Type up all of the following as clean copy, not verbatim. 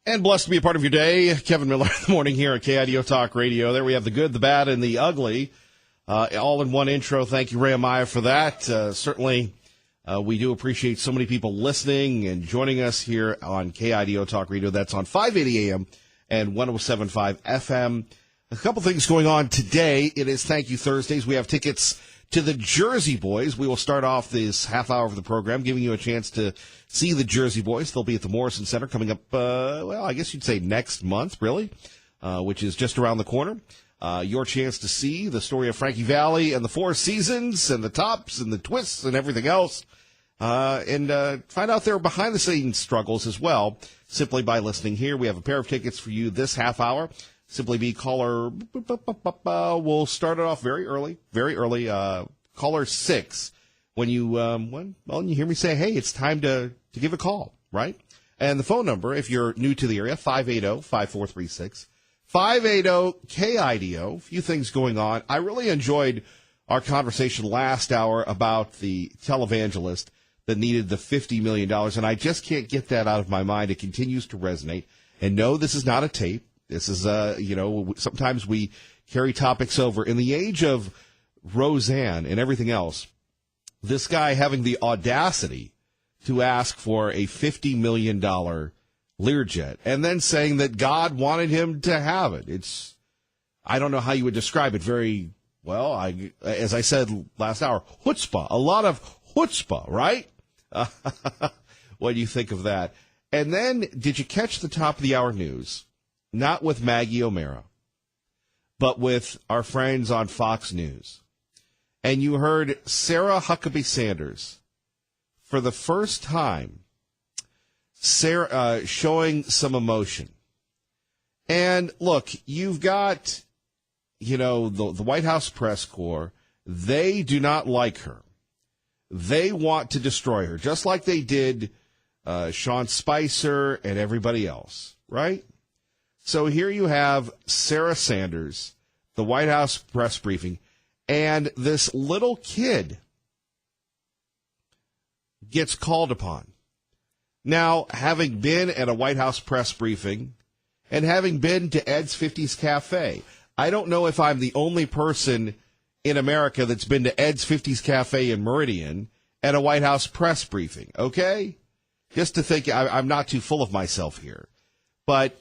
And blessed to be a part of your day. Kevin Miller in the morning here at KIDO Talk Radio. There we have the good, the bad, and the ugly. All in one intro. Thank you, Ray Amaya, for that. Certainly, we do appreciate so many people listening and joining us here on KIDO Talk Radio. That's on 580 AM and 107.5 FM. A couple things going on today. It is Thank You Thursdays. We have tickets to the Jersey Boys. We will start off this half hour of the program giving you a chance to see the Jersey Boys. They'll be at the Morrison Center coming up, I guess you'd say next month, really, which is just around the corner. Your chance to see the story of Frankie Valli and the Four Seasons and the tops and the twists and everything else. And find out their behind-the-scenes struggles as well, simply by listening here. We have a pair of tickets for you this half hour. Simply be caller, we'll start it off very early, caller 6. When you hear me say, hey, it's time to give a call, right? And the phone number, if you're new to the area, 580-5436, 580-KIDO. A few things going on. I really enjoyed our conversation last hour about the televangelist that needed the $50 million, and I just can't get that out of my mind. It continues to resonate. And no, this is not a tape. This is, sometimes we carry topics over. In the age of Roseanne and everything else, this guy having the audacity to ask for a $50 million Learjet and then saying that God wanted him to have it. I don't know how you would describe it very well. As I said last hour, chutzpah, a lot of chutzpah, right? What do you think of that? And then, did you catch the top of the hour news? Not with Maggie O'Mara, but with our friends on Fox News. And you heard Sarah Huckabee Sanders, for the first time, showing some emotion. And look, you've got, the White House press corps. They do not like her. They want to destroy her, just like they did Sean Spicer and everybody else, right? So here you have Sarah Sanders, the White House press briefing, and this little kid gets called upon. Now, having been at a White House press briefing and having been to Ed's 50s Cafe, I don't know if I'm the only person in America that's been to Ed's 50s Cafe in Meridian at a White House press briefing, okay? Just to think I'm not too full of myself here. But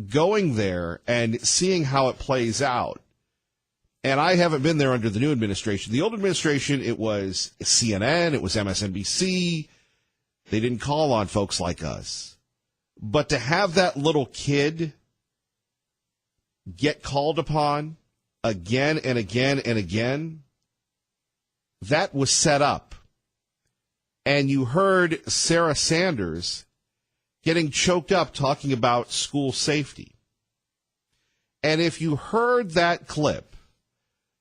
going there and seeing how it plays out, and I haven't been there under the new administration. The old administration, it was CNN, it was MSNBC. They didn't call on folks like us. But to have that little kid get called upon again and again and again, that was set up. And you heard Sarah Sanders getting choked up talking about school safety. And if you heard that clip,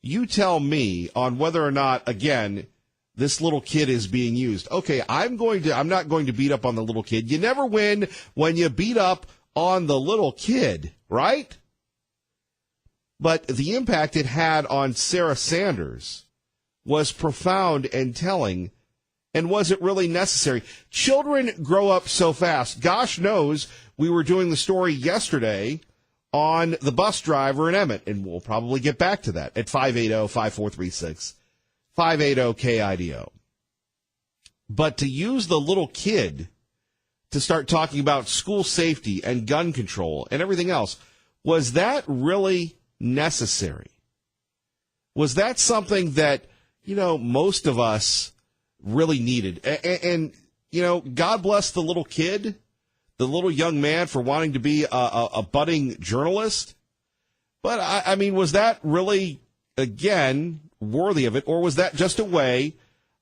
you tell me on whether or not, again, this little kid is being used. Okay, I'm not going to beat up on the little kid. You never win when you beat up on the little kid, right? But the impact it had on Sarah Sanders was profound and telling. And was it really necessary? Children grow up so fast. Gosh knows we were doing the story yesterday on the bus driver in Emmett, and we'll probably get back to that at 580-5436, 580-KIDO. But to use the little kid to start talking about school safety and gun control and everything else, was that really necessary? Was that something that, most of us really needed? And God bless the little kid, the little young man, for wanting to be a budding journalist. But, I mean, was that really, again, worthy of it? Or was that just a way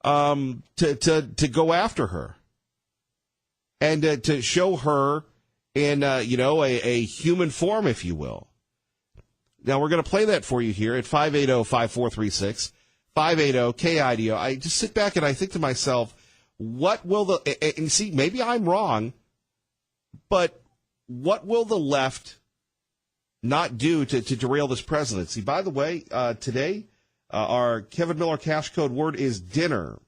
to go after her and to show her in, a human form, if you will? Now, we're going to play that for you here at 580-5436. 580-KIDO. I just sit back and I think to myself, what will and see, maybe I'm wrong, but what will the left not do to derail this presidency? By the way, today, our Kevin Miller cash code word is dinner.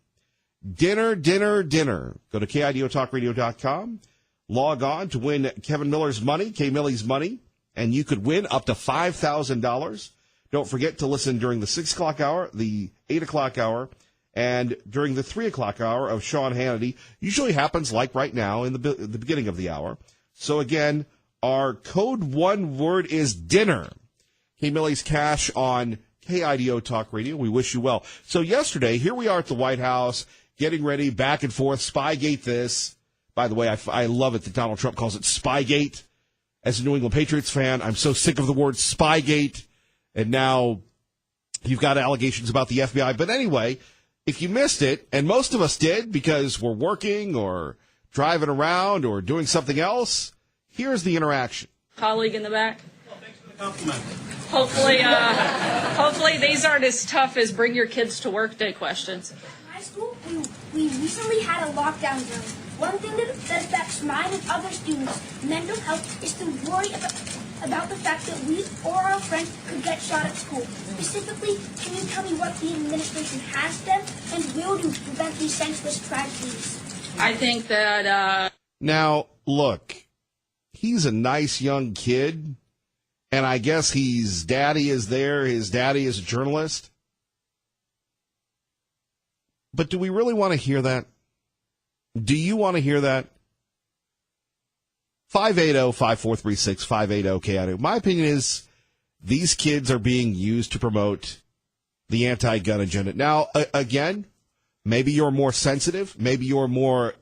Dinner. Go to KIDOTalkradio.com. Log on to win Kevin Miller's money, K-Millie's money, and you could win up to $5,000. Don't forget to listen during the 6 o'clock hour, the 8 o'clock hour, and during the 3 o'clock hour of Sean Hannity. Usually happens like right now in the beginning of the hour. So again, our code one word is dinner. K-Millie's cash on KIDO Talk Radio. We wish you well. So yesterday, here we are at the White House, getting ready, back and forth, Spygate this. By the way, I love it that Donald Trump calls it Spygate. As a New England Patriots fan, I'm so sick of the word Spygate. And now you've got allegations about the FBI. But anyway, if you missed it, and most of us did because we're working or driving around or doing something else, here's the interaction. Colleague in the back. Well, thanks for the compliment. Hopefully these aren't as tough as bring your kids to work day questions. In high school, we recently had a lockdown drill. One thing that affects mine and other students' mental health is to worry about the fact that we or our friends could get shot at school. Specifically, can you tell me what the administration has done and will do to prevent these senseless tragedies? I think that... Now, look, he's a nice young kid, and I guess his daddy is there. His daddy is a journalist. But do we really want to hear that? Do you want to hear that? 580-5436, 580-KIDO. My opinion is these kids are being used to promote the anti-gun agenda. Now, again, maybe you're more sensitive. Maybe you're more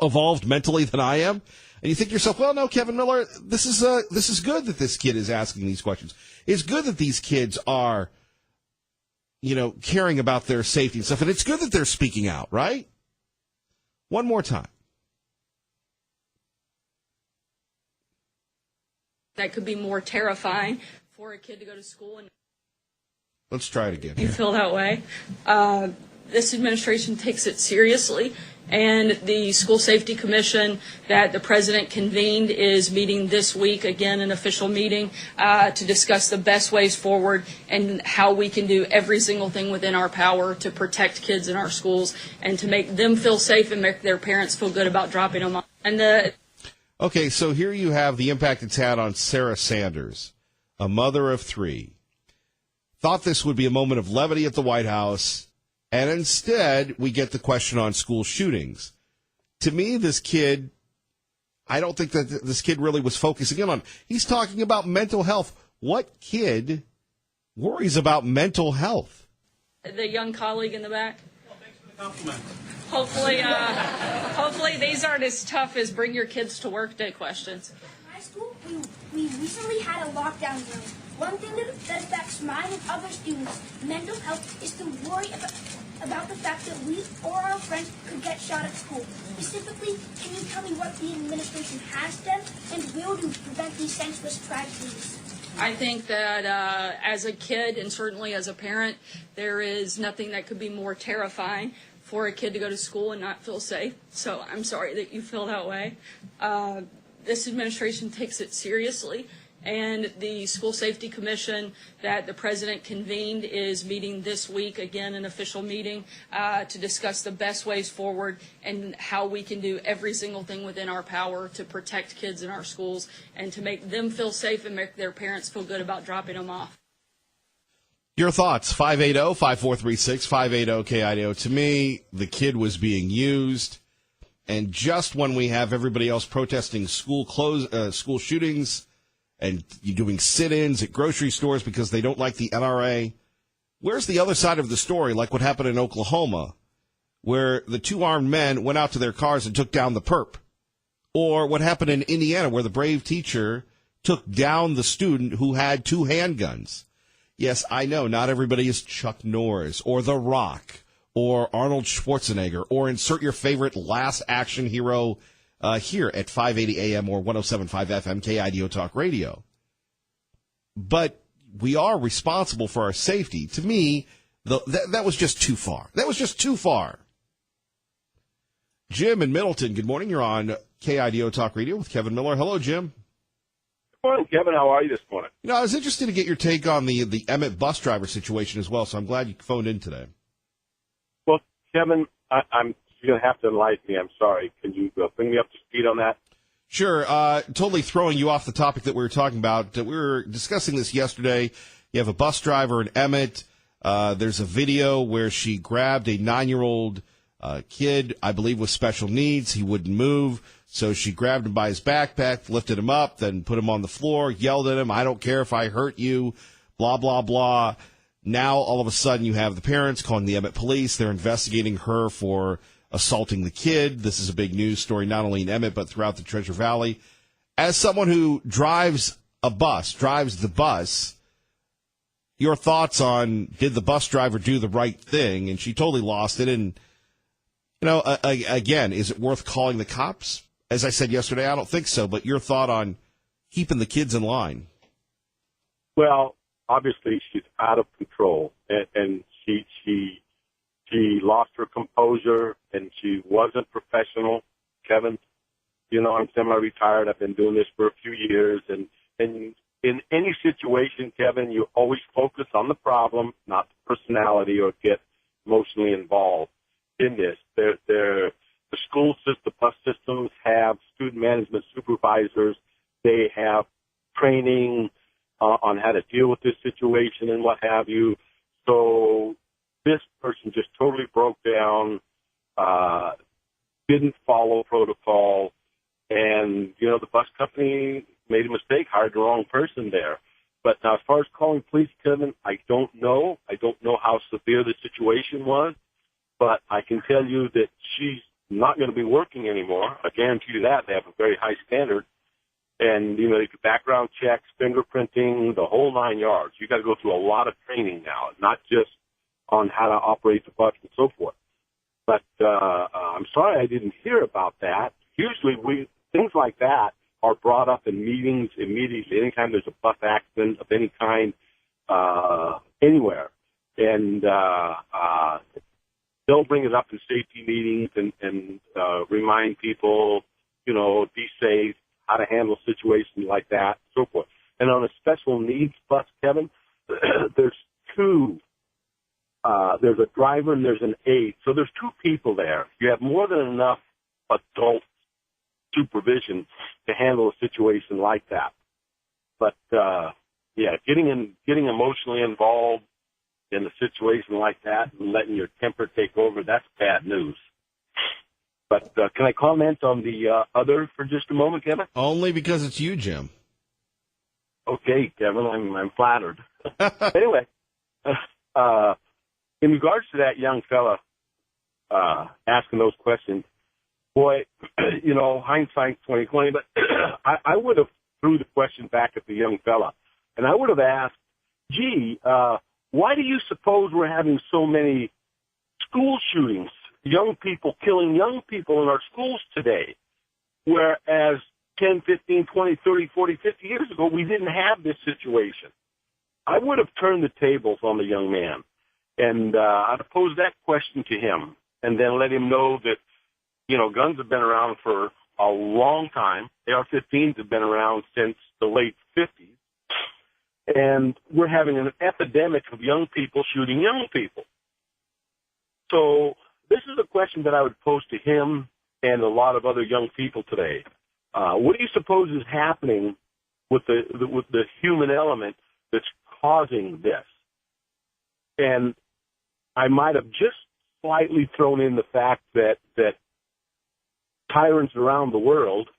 evolved mentally than I am. And you think to yourself, well, no, Kevin Miller, this is good that this kid is asking these questions. It's good that these kids are, caring about their safety and stuff. And it's good that they're speaking out, right? One more time. That could be more terrifying for a kid to go to school. And Let's try it again. You feel that way? This administration takes it seriously, and the School Safety Commission that the president convened is meeting this week, again, an official meeting, to discuss the best ways forward and how we can do every single thing within our power to protect kids in our schools and to make them feel safe and make their parents feel good about dropping them off. Okay, so here you have the impact it's had on Sarah Sanders, a mother of three. Thought this would be a moment of levity at the White House, and instead we get the question on school shootings. To me, I don't think that this kid really was focusing in on. He's talking about mental health. What kid worries about mental health? The young colleague in the back. Well, thanks for the compliment. Hopefully these aren't as tough as bring your kids to work day questions. In high school, we recently had a lockdown drill. One thing that affects mine and other students' mental health is to worry about the fact that we or our friends could get shot at school. Specifically, can you tell me what the administration has done and will do to prevent these senseless tragedies? I think that as a kid and certainly as a parent, there is nothing that could be more terrifying for a kid to go to school and not feel safe. So I'm sorry that you feel that way. This administration takes it seriously, and the School Safety Commission that the president convened is meeting this week, again, an official meeting, to discuss the best ways forward and how we can do every single thing within our power to protect kids in our schools and to make them feel safe and make their parents feel good about dropping them off. Your thoughts, 580-5436, 580-KIDO. To me, the kid was being used, and just when we have everybody else protesting school shootings and doing sit-ins at grocery stores because they don't like the NRA, where's the other side of the story, like what happened in Oklahoma, where the two armed men went out to their cars and took down the perp? Or what happened in Indiana, where the brave teacher took down the student who had two handguns? Yes, I know not everybody is Chuck Norris or The Rock or Arnold Schwarzenegger or insert your favorite last action hero here at 580 AM or 107.5 FM KIDO Talk Radio. But we are responsible for our safety. To me, that was just too far. That was just too far. Jim in Middleton, good morning. You're on KIDO Talk Radio with Kevin Miller. Hello, Jim. Good morning, Kevin. How are you this morning? I was interested to get your take on the Emmett bus driver situation as well, so I'm glad you phoned in today. Well, Kevin, I'm you're going to have to enlighten me. I'm sorry. Can you bring me up to speed on that? Sure. Totally throwing you off the topic that we were talking about. We were discussing this yesterday. You have a bus driver in Emmett. There's a video where she grabbed a 9-year-old kid, I believe with special needs. He wouldn't move, so she grabbed him by his backpack, lifted him up, then put him on the floor, yelled at him, "I don't care if I hurt you," blah, blah, blah. Now, all of a sudden, you have the parents calling the Emmett police. They're investigating her for assaulting the kid. This is a big news story, not only in Emmett, but throughout the Treasure Valley. As someone who drives the bus, your thoughts on, did the bus driver do the right thing? And she totally lost it. And, again, is it worth calling the cops? As I said yesterday, I don't think so. But your thought on keeping the kids in line? Well, obviously she's out of control, and she lost her composure, and she wasn't professional. Kevin, I'm semi-retired. I've been doing this for a few years, and in any situation, Kevin, you always focus on the problem, not the personality, or get emotionally involved in this. The school system, the bus systems have student management supervisors. They have training on how to deal with this situation and what have you. So this person just totally broke down, didn't follow protocol, and, the bus company made a mistake, hired the wrong person there. But now, as far as calling police, Kevin, I don't know. I don't know how severe the situation was, but I can tell you that she's not going to be working anymore. I guarantee you that. They have a very high standard. And, they do background checks, fingerprinting, the whole 9 yards. You got to go through a lot of training now, not just on how to operate the bus and so forth. But I'm sorry I didn't hear about that. Usually things like that are brought up in meetings immediately, anytime there's a bus accident of any kind, anywhere. And they'll bring it up in safety meetings and remind people, be safe, how to handle situations like that, so forth. And on a special needs bus, Kevin, there's two. There's a driver and there's an aide. So there's two people there. You have more than enough adult supervision to handle a situation like that. But, getting emotionally involved in a situation like that and letting your temper take over, that's bad news. But can I comment on the other for just a moment, Kevin? Only because it's you, Jim. Okay, Kevin, I'm flattered. Anyway, in regards to that young fella asking those questions, boy, hindsight's 20/20. But I would have threw the question back at the young fella, and I would have asked, "Gee, why do you suppose we're having so many school shootings? Young people killing young people in our schools today, whereas 10, 15, 20, 30, 40, 50 years ago, we didn't have this situation." I would have turned the tables on the young man, and I'd have posed that question to him, and then let him know that, guns have been around for a long time. AR-15s have been around since the late 50s, and we're having an epidemic of young people shooting young people. So this is a question that I would pose to him and a lot of other young people today. What do you suppose is happening with the human element that's causing this? And I might have just slightly thrown in the fact that tyrants around the world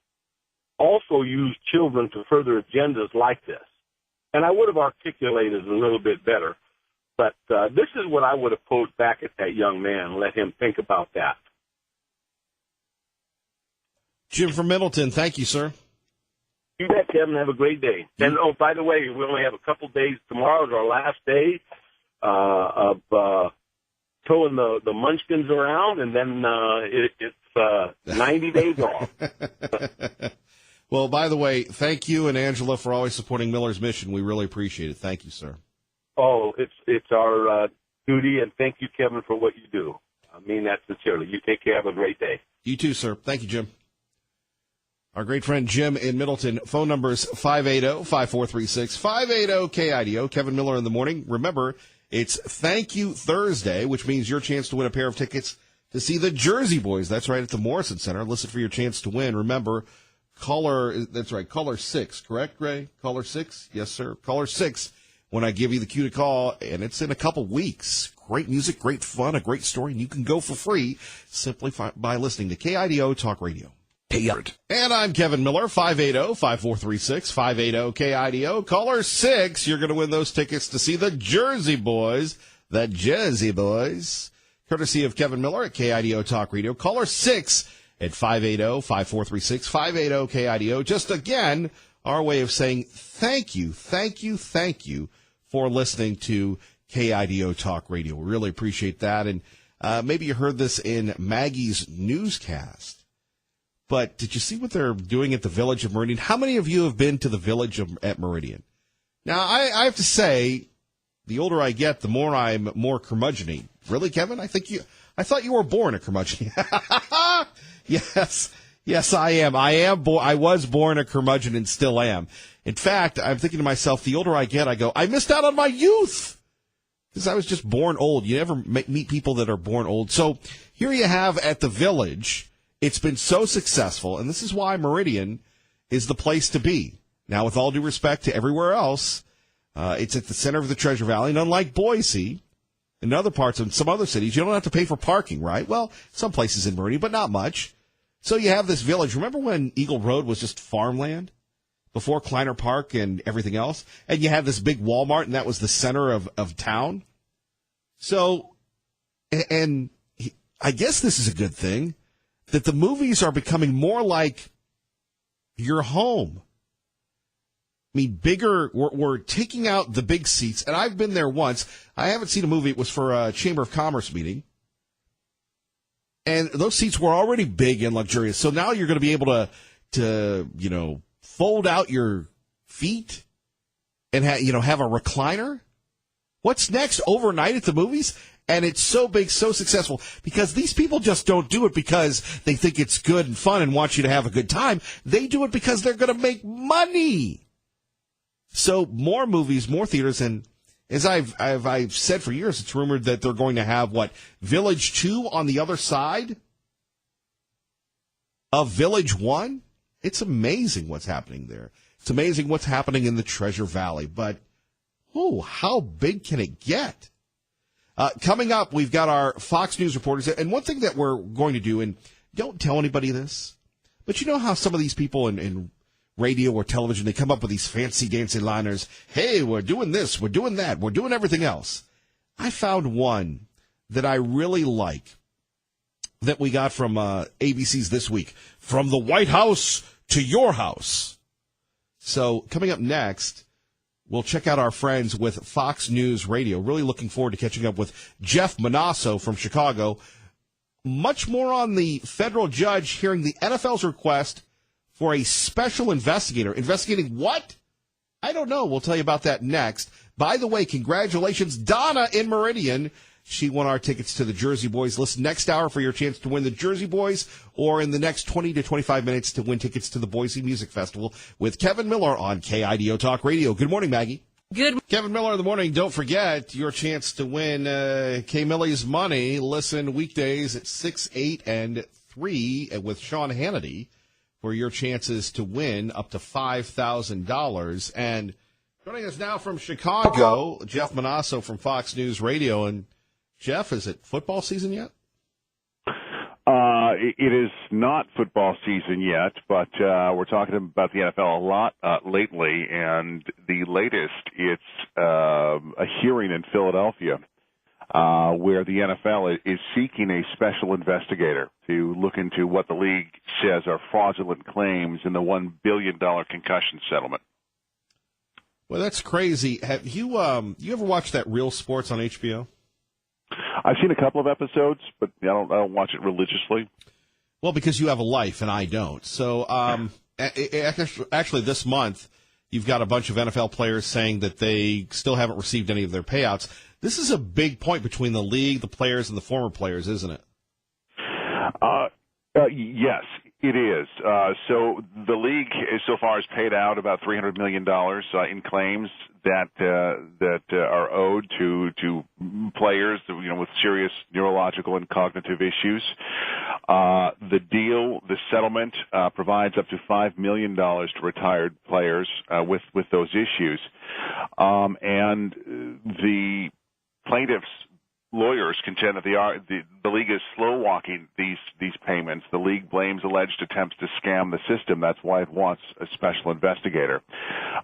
also use children to further agendas like this. And I would have articulated it a little bit better. But this is what I would have posed back at that young man, let him think about that. Jim from Middleton, thank you, sir. You bet, Kevin. Have a great day. And, by the way, we only have a couple days. Tomorrow is our last day of towing the munchkins around, and then it's 90 days off. Well, by the way, thank you and Angela for always supporting Miller's Mission. We really appreciate it. Thank you, sir. Oh, it's our duty, and thank you, Kevin, for what you do. I mean that sincerely. You take care. Have a great day. You too, sir. Thank you, Jim. Our great friend Jim in Middleton. Phone numbers 580-5436, 580-KIDO. Kevin Miller in the morning. Remember, it's Thank You Thursday, which means your chance to win a pair of tickets to see the Jersey Boys. That's right, at the Morrison Center. Listen for your chance to win. Remember, caller 6, correct, Gray? Caller 6? Yes, sir. Caller 6 when I give you the cue to call, and it's in a couple weeks. Great music, great fun, a great story, and you can go for free simply by listening to KIDO Talk Radio. And I'm Kevin Miller, 580-5436, 580-KIDO. Caller 6, you're going to win those tickets to see the Jersey Boys, courtesy of Kevin Miller at KIDO Talk Radio. Caller 6 at 580-5436, 580-KIDO. Just again, our way of saying thank you for listening to KIDO Talk Radio. We really appreciate that. And maybe you heard this in Maggie's newscast. But did you see what they're doing at the Village of Meridian? How many of you have been to the Village at Meridian? Now, I have to say, the older I get, the more I'm more curmudgeon-y. Really, Kevin? I thought you were born a curmudgeon. Yes, I am. I was born a curmudgeon and still am. In fact, I'm thinking to myself, the older I get, I go, I missed out on my youth because I was just born old. You never meet people that are born old. So here you have at the Village. It's been so successful, and this is why Meridian is the place to be. Now, with all due respect to everywhere else, it's at the center of the Treasure Valley, and unlike Boise and other parts of some other cities, you don't have to pay for parking, right? Well, some places in Meridian, but not much. So you have this village. Remember when Eagle Road was just farmland before Kleiner Park and everything else? And you had this big Walmart, and that was the center of town. So, and I guess this is a good thing, that the movies are becoming more like your home. I mean, bigger, we're taking out the big seats, and I've been there once. I haven't seen a movie. It was for a Chamber of Commerce meeting. And those seats were already big and luxurious. So now you're going to be able to fold out your feet and have a recliner. What's next? Overnight at the movies? And it's so big, so successful, because these people just don't do it because they think it's good and fun and want you to have a good time. They do it because they're going to make money. So more movies, more theaters, and as I've said for years, it's rumored that they're going to have, Village 2 on the other side of Village 1? It's amazing what's happening there. It's amazing what's happening in the Treasure Valley. But, how big can it get? Coming up, we've got our Fox News reporters. And one thing that we're going to do, and don't tell anybody this, but you know how some of these people in radio or television, they come up with these fancy dancy liners. Hey, we're doing this, we're doing that, we're doing everything else. I found one that I really like that we got from ABC's This Week. From the White House to your house. So coming up next, we'll check out our friends with Fox News Radio. Really looking forward to catching up with Jeff Manasso from Chicago. Much more on the federal judge hearing the NFL's request for a special investigator. Investigating what? I don't know. We'll tell you about that next. By the way, congratulations, Donna in Meridian. She won our tickets to the Jersey Boys. Listen next hour for your chance to win the Jersey Boys, or in the next 20 to 25 minutes to win tickets to the Boise Music Festival with Kevin Miller on KIDO Talk Radio. Good morning, Maggie. Good. Kevin Miller in the morning. Don't forget your chance to win K. Millie's money. Listen weekdays at 6, 8, and 3 with Sean Hannity for your chances to win up to $5,000. And joining us now from Chicago, Jeff Manasso from Fox News Radio. And Jeff, is it football season yet? It is not football season yet, but we're talking about the NFL a lot lately, and the latest, it's a hearing in Philadelphia where the NFL is seeking a special investigator to look into what the league says are fraudulent claims in the $1 billion concussion settlement. Well, that's crazy. Have you ever watched that Real Sports on HBO? I've seen a couple of episodes, but I don't watch it religiously. Well, because you have a life and I don't. So actually this month, you've got a bunch of NFL players saying that they still haven't received any of their payouts. This is a big point between the league, the players, and the former players, isn't it? Yes. It is. So the league so far has paid out about $300 million in claims that are owed to players, with serious neurological and cognitive issues. The settlement provides up to $5 million to retired players with those issues, and the plaintiffs' lawyers contend that the league is slow walking these payments. The league blames alleged attempts to scam the system. That's why it wants a special investigator.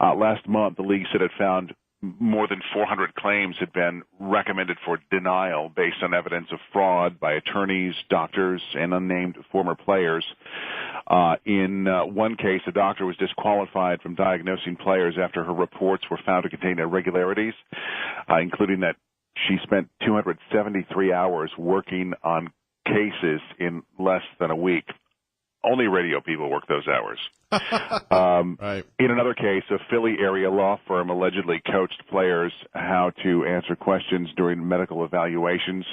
Last month, the league said it found more than 400 claims had been recommended for denial based on evidence of fraud by attorneys, doctors, and unnamed former players. In one case, a doctor was disqualified from diagnosing players after her reports were found to contain irregularities, including that she spent 273 hours working on cases in less than a week. Only radio people work those hours. Right. In another case, a Philly area law firm allegedly coached players how to answer questions during medical evaluations.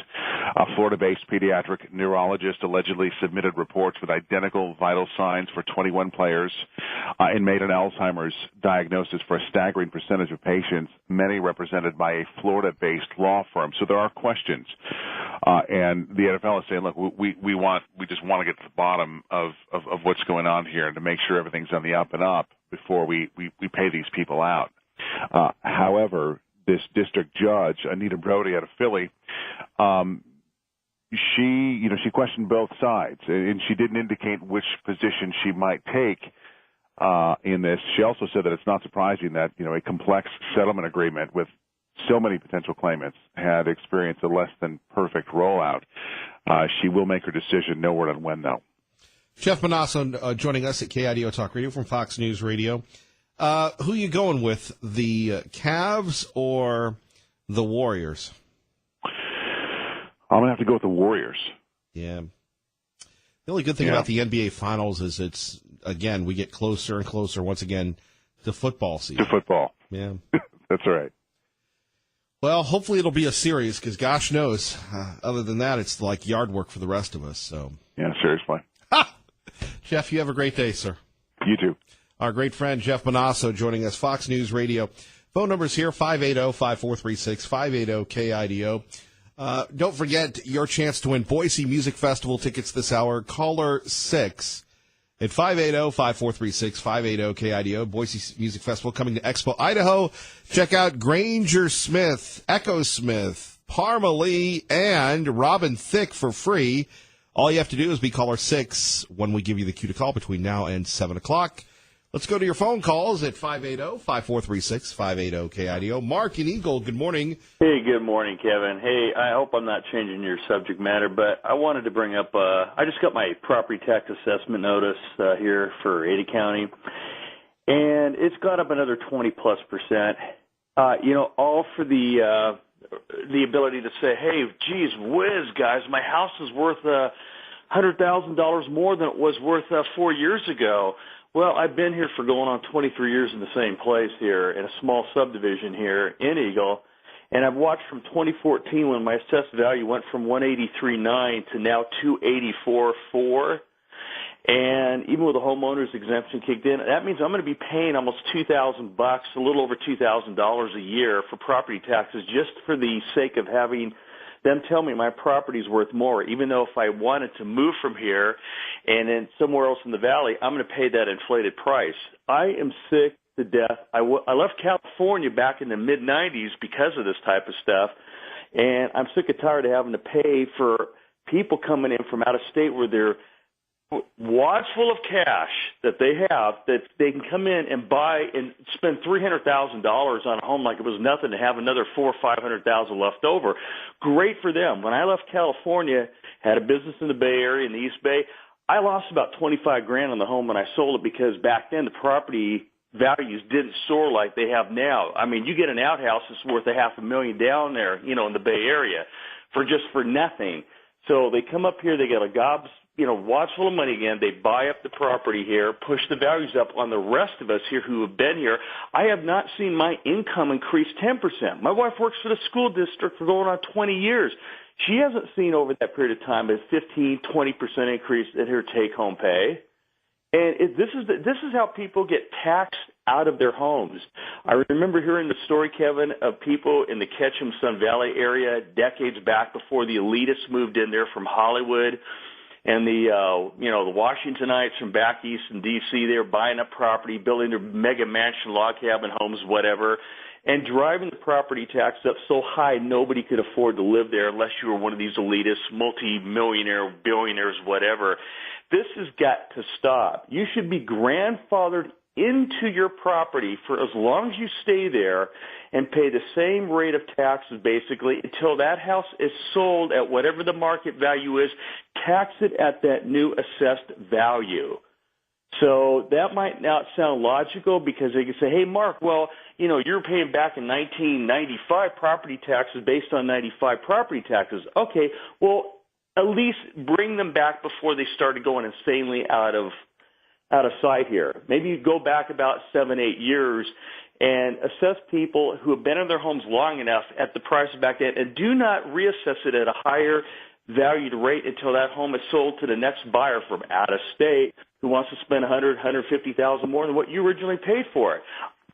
A Florida-based pediatric neurologist allegedly submitted reports with identical vital signs for 21 players and made an Alzheimer's diagnosis for a staggering percentage of patients, many represented by a Florida-based law firm. So there are questions. And the NFL is saying, look, we just want to get to the bottom of what's going on here and to make sure everything's on the up and up before we pay these people out. However, this district judge, Anita Brody out of Philly, she questioned both sides, and she didn't indicate which position she might take in this. She also said that it's not surprising that, a complex settlement agreement with so many potential claimants had experienced a less than perfect rollout. She will make her decision. No word on when, though. Jeff Manasso joining us at KIDO Talk Radio from Fox News Radio. Who you going with, the Cavs or the Warriors? I'm going to have to go with the Warriors. Yeah. The only good thing about the NBA Finals is we get closer and closer once again to football season. To football. Yeah. That's right. Well, hopefully it'll be a series because gosh knows, other than that, it's like yard work for the rest of us. So. Yeah, seriously. Jeff, you have a great day, sir. You too. Our great friend Jeff Manasso joining us, Fox News Radio. Phone numbers here, 580-5436, 580-KIDO. Don't forget your chance to win Boise Music Festival tickets this hour. Caller 6 at 580-5436, 580-KIDO. Boise Music Festival coming to Expo, Idaho. Check out Granger Smith, Echo Smith, Parma Lee, and Robin Thicke for free. All you have to do is be caller 6 when we give you the cue to call between now and 7 o'clock. Let's go to your phone calls at 580-5436, 580-KIDO. Mark in Eagle, good morning. Hey, good morning, Kevin. Hey, I hope I'm not changing your subject matter, but I wanted to bring up, I just got my property tax assessment notice here for Ada County, and it's gone up another 20+%. All for the ability to say, hey, geez whiz, guys, my house is worth $100,000 more than it was worth 4 years ago. Well, I've been here for going on 23 years in the same place here in a small subdivision here in Eagle, and I've watched from 2014 when my assessed value went from $183,900 to now $284,400. And even with the homeowner's exemption kicked in, that means I'm going to be paying almost $2,000, a little over $2,000 a year for property taxes just for the sake of having them tell me my property's worth more, even though if I wanted to move from here and then somewhere else in the valley, I'm going to pay that inflated price. I am sick to death. I left California back in the mid-'90s because of this type of stuff, and I'm sick and tired of having to pay for people coming in from out of state where they're wads full of cash that they have that they can come in and buy and spend $300,000 on a home like it was nothing to have another $400,000 or $500,000 left over. Great for them. When I left California, had a business in the Bay Area in the East Bay, I lost about $25,000 on the home when I sold it because back then the property values didn't soar like they have now. I mean, you get an outhouse that's worth $500,000 down there, in the Bay Area for nothing. So they come up here, they get a gobs, wads full of money again. They buy up the property here, push the values up on the rest of us here who have been here. I have not seen my income increase 10%. My wife works for the school district for going on 20 years. She hasn't seen over that period of time a 15, 20% increase in her take-home pay. And this is how people get taxed out of their homes. I remember hearing the story, Kevin, of people in the Ketchum Sun Valley area decades back before the elitists moved in there from Hollywood, and the Washingtonites from back east in D.C. They were buying up property, building their mega mansion, log cabin homes, whatever, and driving the property tax up so high nobody could afford to live there unless you were one of these elitists, multi-millionaire, billionaires, whatever. This has got to stop. You should be grandfathered into your property for as long as you stay there and pay the same rate of taxes basically until that house is sold at whatever the market value is. Tax it at that new assessed value. So that might not sound logical because they can say, hey, Mark, well, you're paying back in 1995 property taxes based on 95 property taxes. Okay, well, at least bring them back before they started going insanely out of sight here. Maybe you go back about 7-8 years and assess people who have been in their homes long enough at the price back then, and do not reassess it at a higher valued rate until that home is sold to the next buyer from out of state who wants to spend $150,000 more than what you originally paid for it.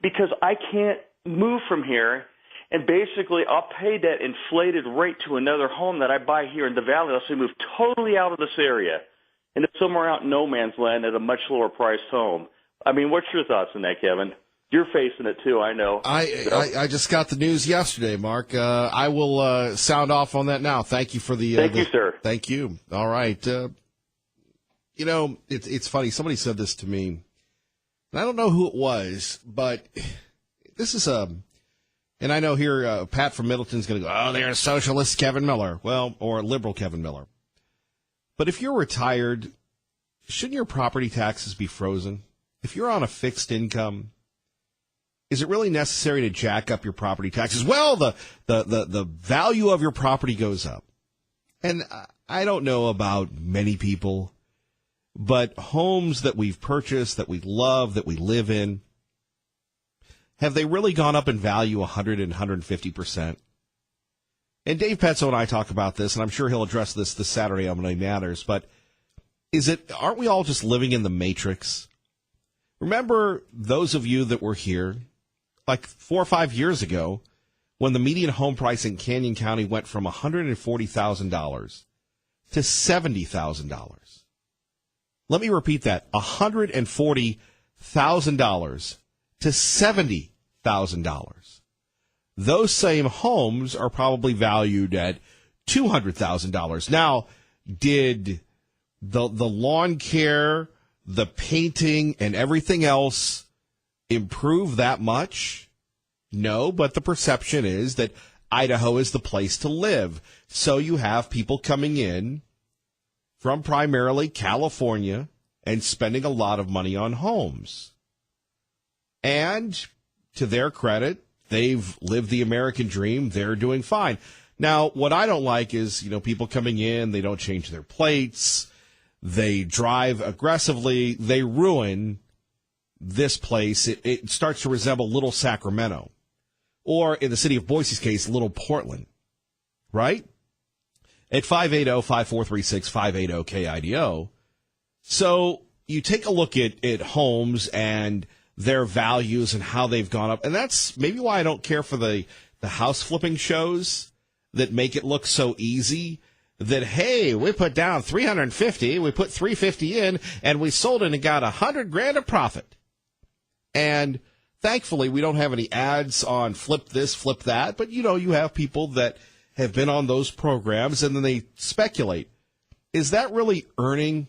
Because I can't move from here, and basically I'll pay that inflated rate to another home that I buy here in the valley. Let's say move totally out of this area and it's somewhere out in no man's land at a much lower priced home. I mean, what's your thoughts on that, Kevin? You're facing it too, I know. I just got the news yesterday, Mark. I will sound off on that now. Thank you for the. Thank you, sir. Thank you. All right. It's funny. Somebody said this to me, and I don't know who it was, but this is and I know here Pat from Middleton's going to go, oh, there's socialist Kevin Miller, well, or liberal Kevin Miller. But if you're retired, shouldn't your property taxes be frozen? If you're on a fixed income, is it really necessary to jack up your property taxes? Well, the value of your property goes up. And I don't know about many people, but homes that we've purchased, that we love, that we live in, have they really gone up in value 100 and 150%? And Dave Petzo and I talk about this, and I'm sure he'll address this Saturday on Money Matters, but aren't we all just living in the Matrix? Remember those of you that were here like 4 or 5 years ago when the median home price in Canyon County went from $140,000 to $70,000. Let me repeat that, $140,000 to $70,000. Those same homes are probably valued at $200,000. Now, did the lawn care, the painting, and everything else improve that much? No, but the perception is that Idaho is the place to live. So you have people coming in from primarily California and spending a lot of money on homes. And to their credit, they've lived the American dream. They're doing fine. Now, what I don't like is, people coming in, they don't change their plates, they drive aggressively, they ruin this place. It starts to resemble Little Sacramento, or in the city of Boise's case, Little Portland, right? At 580-5436, 580-KIDO. So you take a look at homes and their values and how they've gone up. And that's maybe why I don't care for the house flipping shows that make it look so easy that, hey, we put down $350, we put $350 in, and we sold it and got $100,000 of profit. And thankfully, we don't have any ads on flip this, flip that. But, you have people that have been on those programs and then they speculate. Is that really earning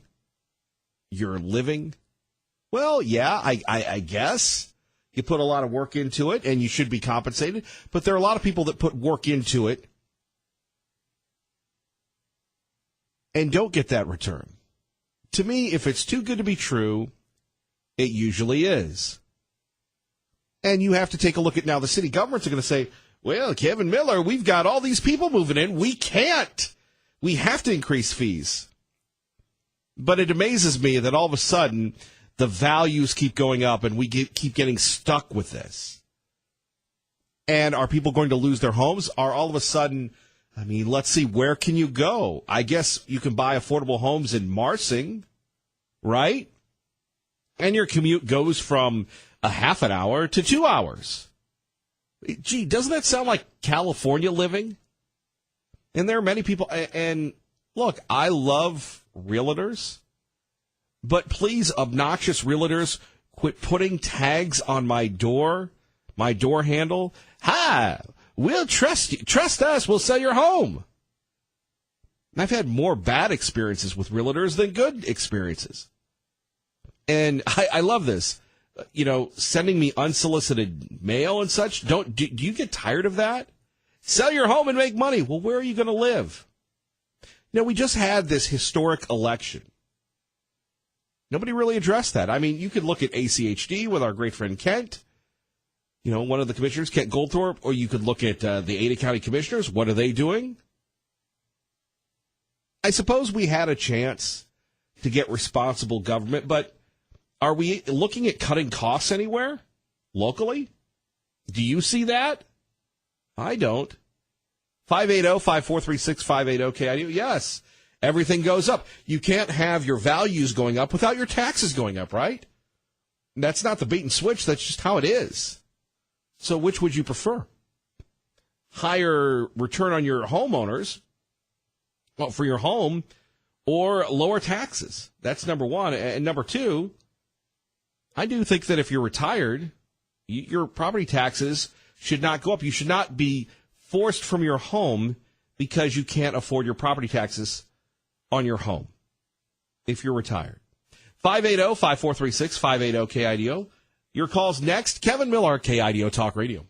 your living? Well, yeah, I guess you put a lot of work into it and you should be compensated. But there are a lot of people that put work into it and don't get that return. To me, if it's too good to be true, it usually is. And you have to take a look at now the city governments are going to say, well, Kevin Miller, we've got all these people moving in. We can't. We have to increase fees. But it amazes me that all of a sudden the values keep going up and we keep getting stuck with this. And are people going to lose their homes? Are all of a sudden, let's see, where can you go? I guess you can buy affordable homes in Marsing, right? And your commute goes from a half an hour to 2 hours. Gee, doesn't that sound like California living? And there are many people, and look, I love realtors, but please, obnoxious realtors, quit putting tags on my door handle. Hi, we'll trust you. Trust us, we'll sell your home. And I've had more bad experiences with realtors than good experiences. And I love this. Sending me unsolicited mail and such. Do you get tired of that? Sell your home and make money. Well, where are you going to live? We just had this historic election. Nobody really addressed that. I mean, you could look at ACHD with our great friend Kent, one of the commissioners, Kent Goldthorpe, or you could look at the Ada County commissioners. What are they doing? I suppose we had a chance to get responsible government, but are we looking at cutting costs anywhere locally? Do you see that? I don't. 580-5436-580-KIDU. Yes, everything goes up. You can't have your values going up without your taxes going up, right? That's not the bait and switch. That's just how it is. So which would you prefer? Higher return on your homeowners, for your home, or lower taxes? That's number one. And number two, I do think that if you're retired, your property taxes should not go up. You should not be forced from your home because you can't afford your property taxes on your home if you're retired. 580-5436-580-KIDO. Your call's next. Kevin Miller, KIDO Talk Radio.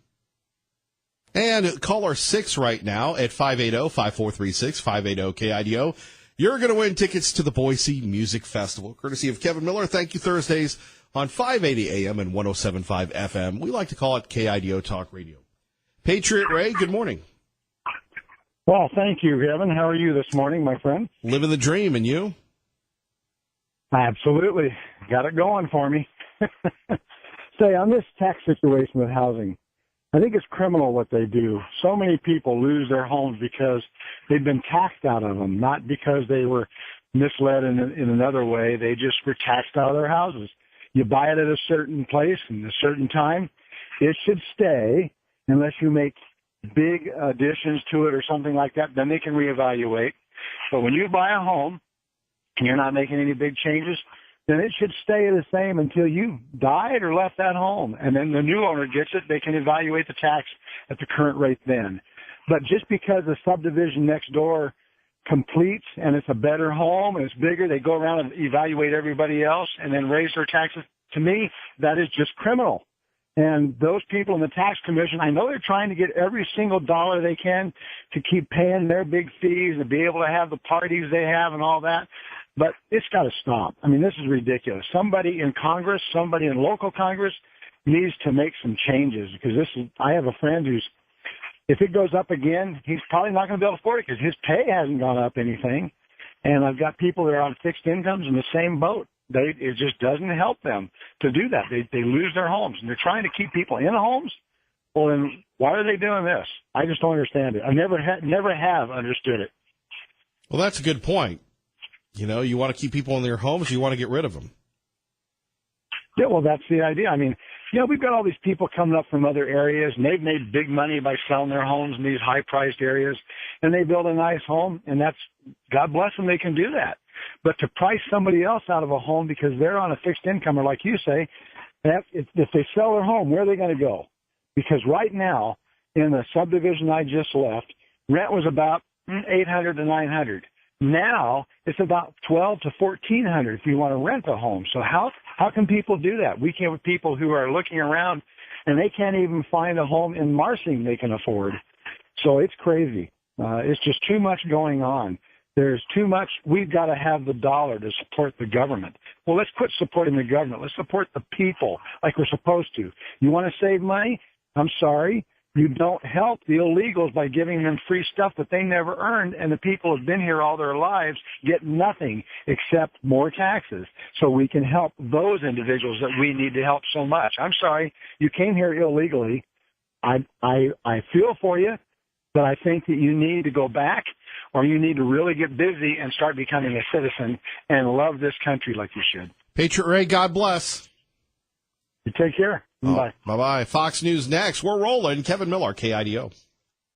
And caller 6 right now at 580-5436-580-KIDO. You're going to win tickets to the Boise Music Festival, courtesy of Kevin Miller. Thank you. Thursdays on 580 AM and 107.5 FM. We like to call it KIDO Talk Radio. Patriot Ray, good morning. Well, thank you, Kevin. How are you this morning, my friend? Living the dream, and you? Absolutely. Got it going for me. Say, on this tax situation with housing, I think it's criminal what they do. So many people lose their homes because they've been taxed out of them, not because they were misled in another way. They just were taxed out of their houses. You buy it at a certain place and a certain time. It should stay unless you make big additions to it or something like that. Then they can reevaluate. But when you buy a home and you're not making any big changes, then it should stay the same until you died or left that home. And then the new owner gets it, they can evaluate the tax at the current rate then. But just because the subdivision next door completes and it's a better home and it's bigger, they go around and evaluate everybody else and then raise their taxes. To me, that is just criminal. And those people in the tax commission, I know they're trying to get every single dollar they can to keep paying their big fees and be able to have the parties they have and all that. But it's got to stop. I mean, this is ridiculous. Somebody in Congress, somebody in local Congress needs to make some changes because I have a friend who's, if it goes up again, he's probably not going to be able to afford it because his pay hasn't gone up anything. And I've got people that are on fixed incomes in the same boat. It just doesn't help them to do that. They lose their homes and they're trying to keep people in homes. Well, then why are they doing this? I just don't understand it. I never have understood it. Well, that's a good point. You want to keep people in their homes, you want to get rid of them. Yeah, well, that's the idea. I mean, we've got all these people coming up from other areas, and they've made big money by selling their homes in these high-priced areas, and they build a nice home, and that's, God bless them, they can do that. But to price somebody else out of a home because they're on a fixed income, or like you say, if they sell their home, where are they going to go? Because right now, in the subdivision I just left, rent was about $800 to $900. Now it's about $1,200 to $1,400 if you want to rent a home. So how can people do that? We can't with people who are looking around and they can't even find a home in Marsing they can afford. So it's crazy. It's just too much going on. There's too much. We've got to have the dollar to support the government. Well, let's quit supporting the government. Let's support the people like we're supposed to. You want to save money? I'm sorry. You don't help the illegals by giving them free stuff that they never earned, and the people who have been here all their lives get nothing except more taxes. So we can help those individuals that we need to help so much. I'm sorry, you came here illegally. I feel for you, but I think that you need to go back, or you need to really get busy and start becoming a citizen and love this country like you should. Patriot Ray, God bless. You take care. Bye. Bye-bye. Fox News next. We're rolling. Kevin Miller, KIDO.